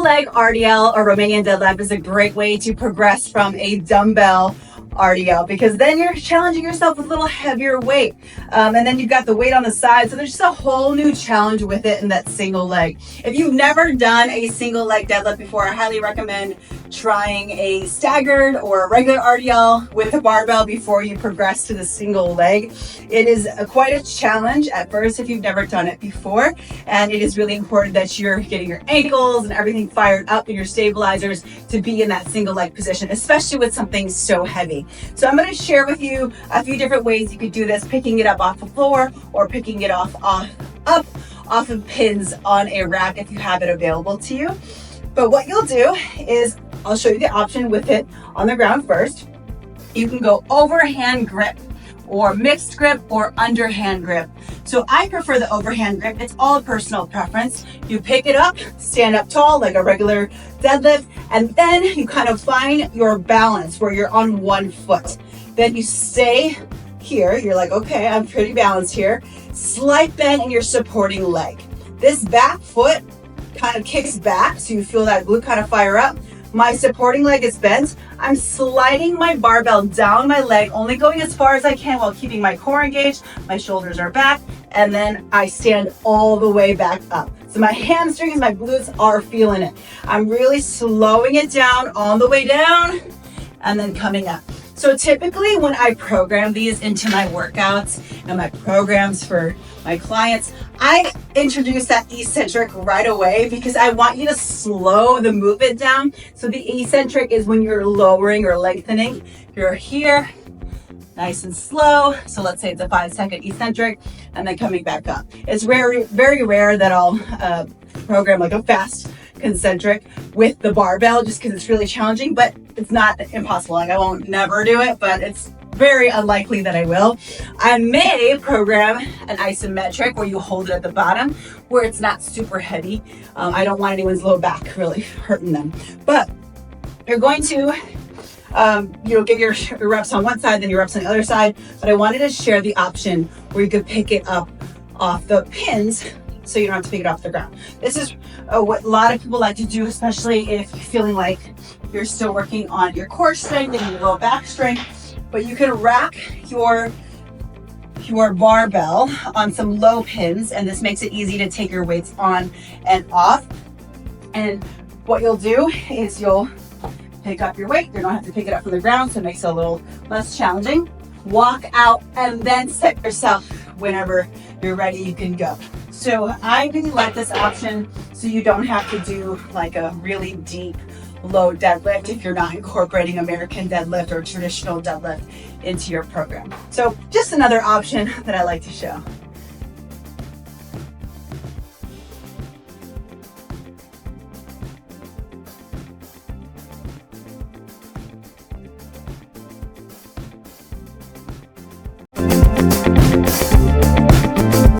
Single-Leg RDL or Romanian Deadlift is a great way to progress from a dumbbell RDL, because then you're challenging yourself with a little heavier weight, and then you've got the weight on the side, so there's just a whole new challenge with it in that single leg. If you've never done a single leg deadlift before, I highly recommend trying a staggered or a regular RDL with a barbell before you progress to the single leg. It is quite a challenge at first if you've never done it before, and it is really important that you're getting your ankles and everything fired up and your stabilizers to be in that single leg position, especially with something so heavy. So I'm going to share with you a few different ways you could do this, picking it up off the floor or picking it off of pins on a rack if you have it available to you. But what you'll do is I'll show you the option with it on the ground first. You can go overhand grip or mixed grip or underhand grip. So I prefer the overhand grip. It's all personal preference. You pick it up, stand up tall like a regular deadlift, and then you kind of find your balance where you're on one foot. Then you stay here. You're like, okay, I'm pretty balanced here. Slight bend in your supporting leg. This back foot kind of kicks back, so you feel that glute kind of fire up. My supporting leg is bent. I'm sliding my barbell down my leg, only going as far as I can while keeping my core engaged. My shoulders are back, and then I stand all the way back up. So my hamstrings, my glutes are feeling it. I'm really slowing it down on the way down and then coming up. So typically when I program these into my workouts and my programs for my clients, I introduce that eccentric right away because I want you to slow the movement down. So the eccentric is when you're lowering or lengthening. You're here, nice and slow. So let's say it's a 5-second eccentric and then coming back up. It's very, very rare that I'll program like a fast concentric with the barbell just because it's really challenging, but it's not impossible. Like I won't never do it, but it's very unlikely that I will. I may program an isometric where you hold it at the bottom where it's not super heavy. I don't want anyone's low back really hurting them, but you're going to get your reps on one side, then your reps on the other side. But I wanted to share the option where you could pick it up off the pins so you don't have to pick it off the ground. This is what a lot of people like to do, especially if you're feeling like you're still working on your core strength and your low back strength. But you can rack your barbell on some low pins, and this makes it easy to take your weights on and off. And what you'll do is you'll pick up your weight. You don't have to pick it up from the ground, so it makes it a little less challenging. Walk out and then set yourself. Whenever you're ready, you can go. So I really like this option so you don't have to do like a really deep low deadlift if you're not incorporating American deadlift or traditional deadlift into your program. So just another option that I like to show.